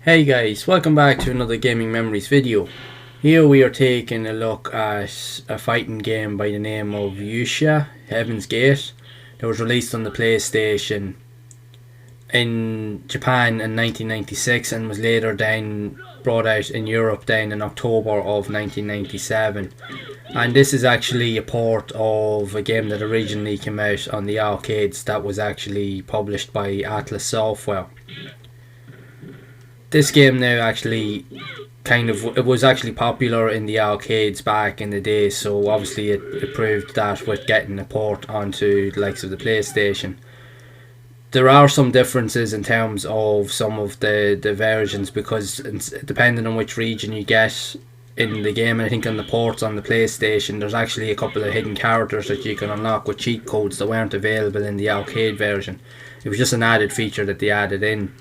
Hey guys, welcome back to another Gaming Memories video. Here we are taking a look at a fighting game by the name of Yusha Heavens Gate that was released on the PlayStation in Japan in 1996 and was later then brought out in Europe then in October of 1997. And this is actually a port of a game that originally came out on the arcades that was actually published by Atlas Software. This game now actually it was actually popular in the arcades back in the day, so obviously it proved that with getting a port onto the likes of the PlayStation. There are some differences in terms of some of the versions, because depending on which region you get in the game, and I think on the ports on the PlayStation there's actually a couple of hidden characters that you can unlock with cheat codes that weren't available in the arcade version. It was just an added feature that they added in.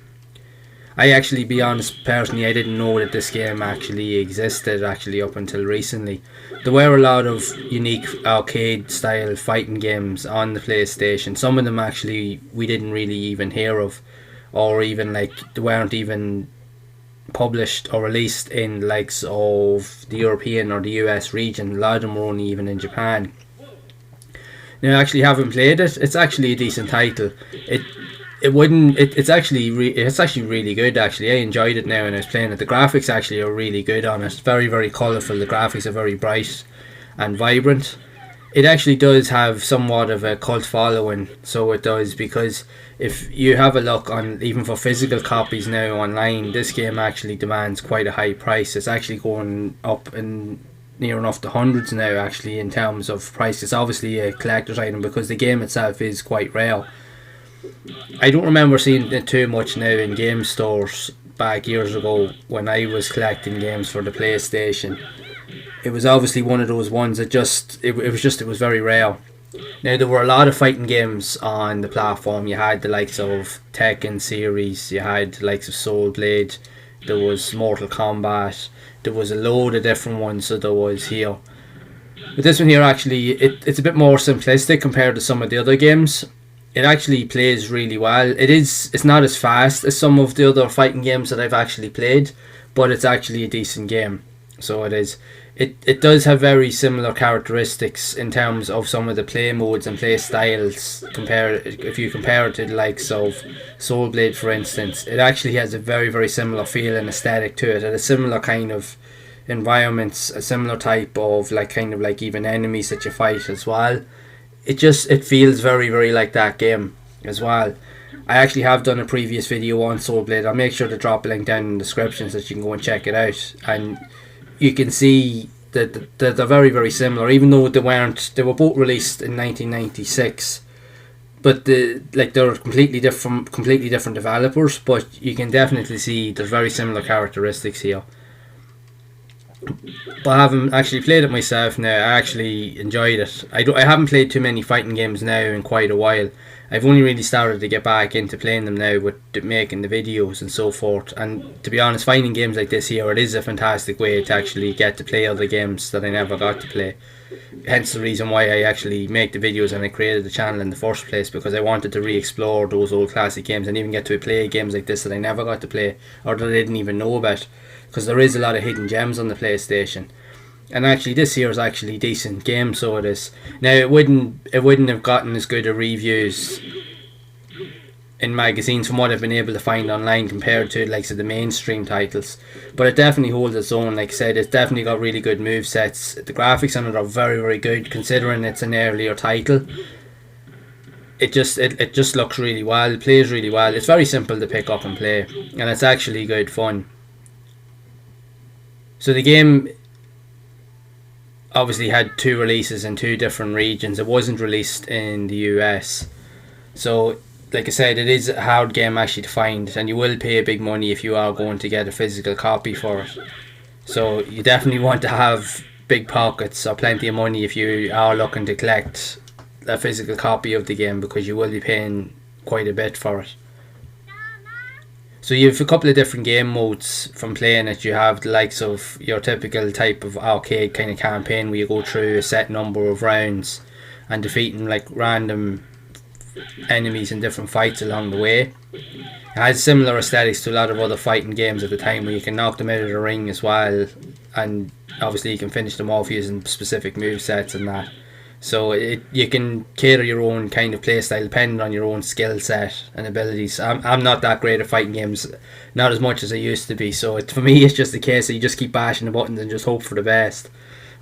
I actually, be honest, personally, I didn't know that this game actually existed up until recently. There were a lot of unique arcade style fighting games on the PlayStation. Some of them actually we didn't really even hear of, or even they weren't even published or released in the likes of the European or the US region. A lot of them were only even in Japan. Now, I actually haven't played it. It's actually a decent title. It's actually really good. Actually, I enjoyed it now when I was playing it. The graphics actually are really good on it. Very, very colourful. The graphics are very bright and vibrant. It actually does have somewhat of a cult following, so it does, because if you have a look on, even for physical copies now online, this game actually demands quite a high price. It's actually going up in near enough to hundreds now actually in terms of price. It's obviously a collector's item because the game itself is quite rare. I don't remember seeing it too much now in game stores back years ago when I was collecting games for the PlayStation. It was obviously one of those ones that it was very rare. Now, there were a lot of fighting games on the platform. You had the likes of Tekken series, you had the likes of Soul Blade, there was Mortal Kombat, there was a load of different ones that there was here. But this one here actually, it's a bit more simplistic compared to some of the other games. It actually plays really well. It's not as fast as some of the other fighting games that I've actually played, but it's actually a decent game. So it is. It does have very similar characteristics in terms of some of the play modes and play styles. If you compare it to the likes of Soul Blade, for instance, it actually has a very, very similar feel and aesthetic to it. It has similar kind of environments, a similar type of even enemies that you fight as well. It feels very, very like that game as well. I actually have done a previous video on Soul Blade. I'll make sure to drop a link down in the description so that you can go and check it out, and you can see that they're very, very similar, even though they were both released in 1996, but they're completely different developers, but you can definitely see there's very similar characteristics here. But I haven't actually played it myself now. I actually enjoyed it. I haven't played too many fighting games now in quite a while. I've only really started to get back into playing them now with making the videos and so forth. And to be honest, finding games like this here, it is a fantastic way to actually get to play other games that I never got to play. Hence the reason why I actually make the videos and I created the channel in the first place, because I wanted to re-explore those old classic games and even get to play games like this that I never got to play or that I didn't even know about. Because there is a lot of hidden gems on the PlayStation, and actually this here is actually a decent game, so it is. Now, it wouldn't have gotten as good a reviews in magazines from what I've been able to find online compared to like the mainstream titles, but it definitely holds its own. Like I said, it's definitely got really good move sets. The graphics on it are very, very good considering it's an earlier title. It just looks really well, it plays really well. It's very simple to pick up and play, and it's actually good fun. So the game obviously had two releases in two different regions. It wasn't released in the US. So, like I said, it is a hard game actually to find, and you will pay big money if you are going to get a physical copy for it. So you definitely want to have big pockets or plenty of money if you are looking to collect a physical copy of the game, because you will be paying quite a bit for it. So you have a couple of different game modes from playing it. You have the likes of your typical type of arcade kind of campaign where you go through a set number of rounds and defeating like random enemies in different fights along the way. It has similar aesthetics to a lot of other fighting games at the time, where you can knock them out of the ring as well, and obviously you can finish them off using specific movesets and that. So you can cater your own kind of playstyle depending on your own skill set and abilities. I'm not that great at fighting games, not as much as I used to be. So for me, it's just a case that you just keep bashing the buttons and just hope for the best.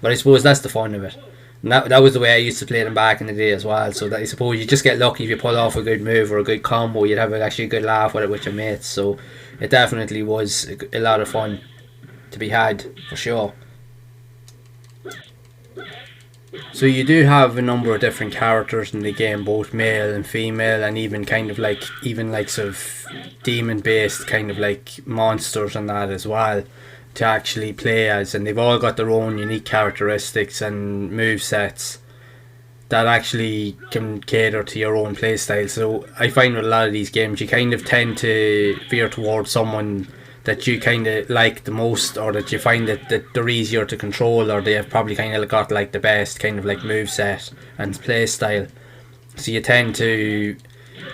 But I suppose that's the fun of it. And that was the way I used to play them back in the day as well. So that I suppose you just get lucky if you pull off a good move or a good combo. You'd have actually a good laugh with it with your mates. So it definitely was a lot of fun to be had, for sure. So you do have a number of different characters in the game, both male and female, and even kind of like sort of demon based kind of like monsters and that as well to actually play as, and they've all got their own unique characteristics and move sets that actually can cater to your own playstyle. So I find with a lot of these games you kind of tend to veer towards someone that you kind of like the most, or that you find that they're easier to control, or they have probably kind of got like the best kind of like moveset and play style. So you tend to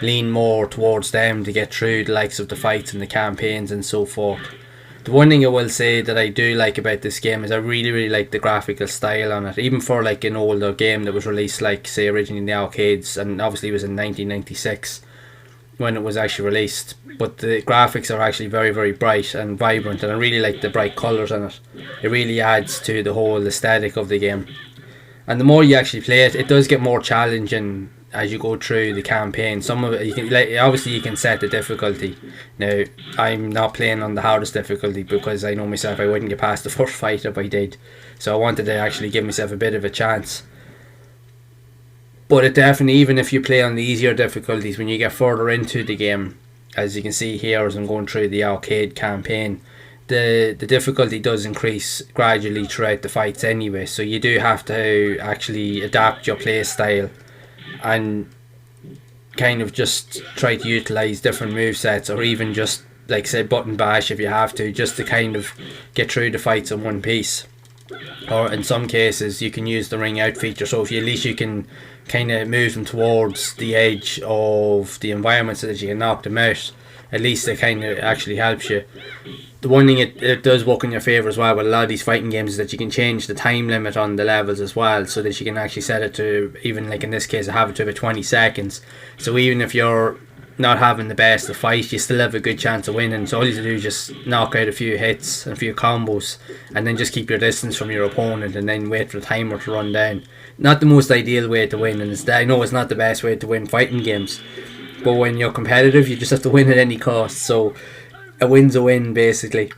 lean more towards them to get through the likes of the fights and the campaigns and so forth. The one thing I will say that I do like about this game is I really like the graphical style on it, even for like an older game that was released like say originally in the arcades, and obviously it was in 1996 when it was actually released, but the graphics are actually very bright and vibrant, and I really like the bright colours in it. It really adds to the whole aesthetic of the game, and the more you actually play it, it does get more challenging as you go through the campaign. Some of it you can obviously you can set the difficulty. Now I'm not playing on the hardest difficulty because I know myself I wouldn't get past the first fight if I did, so I wanted to actually give myself a bit of a chance. But it definitely, even if you play on the easier difficulties, when you get further into the game, as you can see here as I'm going through the arcade campaign, the difficulty does increase gradually throughout the fights anyway, so you do have to actually adapt your play style and kind of just try to utilise different movesets, or even just like say button bash if you have to, just to kind of get through the fights in one piece. Or in some cases you can use the ring out feature, so if you, at least you can kind of move them towards the edge of the environment so that you can knock them out. At least it kind of actually helps you. The one thing it does work in your favour as well with a lot of these fighting games is that you can change the time limit on the levels as well, so that you can actually set it to, even like in this case I have it to about 20 seconds. So even if you're not having the best of fight, you still have a good chance of winning. So all you have to do is just knock out a few hits and a few combos, and then just keep your distance from your opponent, and then wait for the timer to run down. Not the most ideal way to win, and I know it's not the best way to win fighting games, but when you're competitive you just have to win at any cost. So a win's a win basically.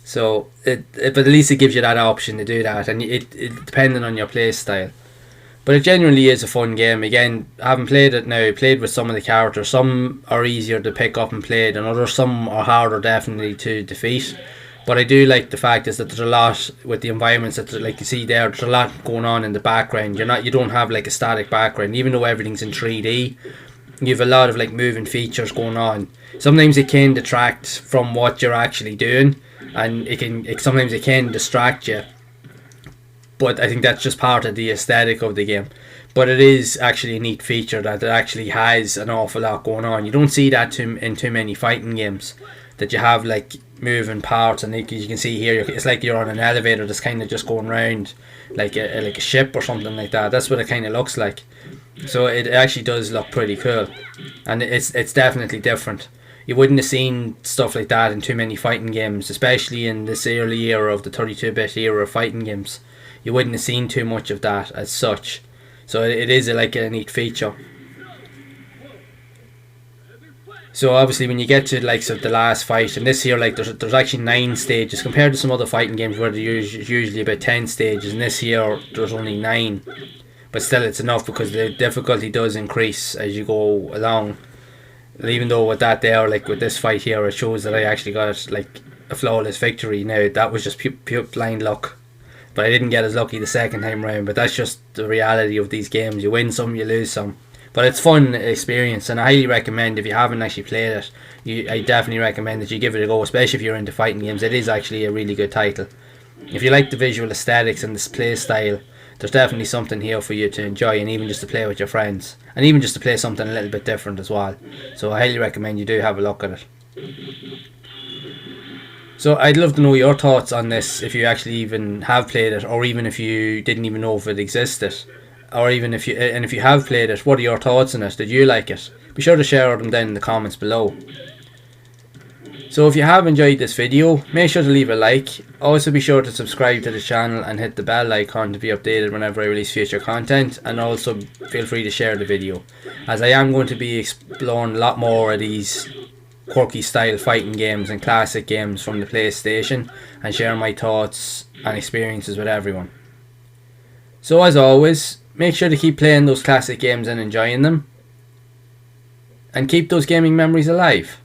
So but at least it gives you that option to do that, and it depending on your play style. But it generally is a fun game. Again, I haven't played it now. I played with some of the characters. Some are easier to pick up and play than others. Some are harder definitely to defeat. But I do like the fact is that there's a lot with the environments that like you see there. There's a lot going on in the background. You don't have like a static background, even though everything's in 3D. You have a lot of like moving features going on. Sometimes it can detract from what you're actually doing, and sometimes it can distract you. But I think that's just part of the aesthetic of the game. But it is actually a neat feature that it actually has an awful lot going on. You don't see that in too many fighting games, that you have like moving parts, and you can see here it's like you're on an elevator that's kind of just going round like a ship or something like that. That's what it kind of looks like. So it actually does look pretty cool, and it's definitely different. You wouldn't have seen stuff like that in too many fighting games, especially in this early era of the 32-bit era of fighting games. You wouldn't have seen too much of that as such. So it is like a neat feature. So obviously when you get to like the last fight, and this here like there's actually 9 stages compared to some other fighting games where there's usually about 10 stages, and this here there's only 9. But still it's enough because the difficulty does increase as you go along. And even though with that there, like with this fight here, it shows that I actually got like a flawless victory. Now that was just pure blind luck. But I didn't get as lucky the second time round. But that's just the reality of these games. You win some, you lose some. But it's fun experience, and I highly recommend, if you haven't actually played it, I definitely recommend that you give it a go, especially if you're into fighting games. It is actually a really good title. If you like the visual aesthetics and this play style, there's definitely something here for you to enjoy, and even just to play with your friends, and even just to play something a little bit different as well. So I highly recommend you do have a look at it. So I'd love to know your thoughts on this, if you actually even have played it, or even if you didn't even know if it existed, or even if you have played it, what are your thoughts on it? Did you like it? Be sure to share them down in the comments below. So if you have enjoyed this video, make sure to leave a like. Also be sure to subscribe to the channel and hit the bell icon to be updated whenever I release future content, and also feel free to share the video, as I am going to be exploring a lot more of these quirky style fighting games and classic games from the PlayStation, and share my thoughts and experiences with everyone. So as always, make sure to keep playing those classic games and enjoying them, and keep those gaming memories alive.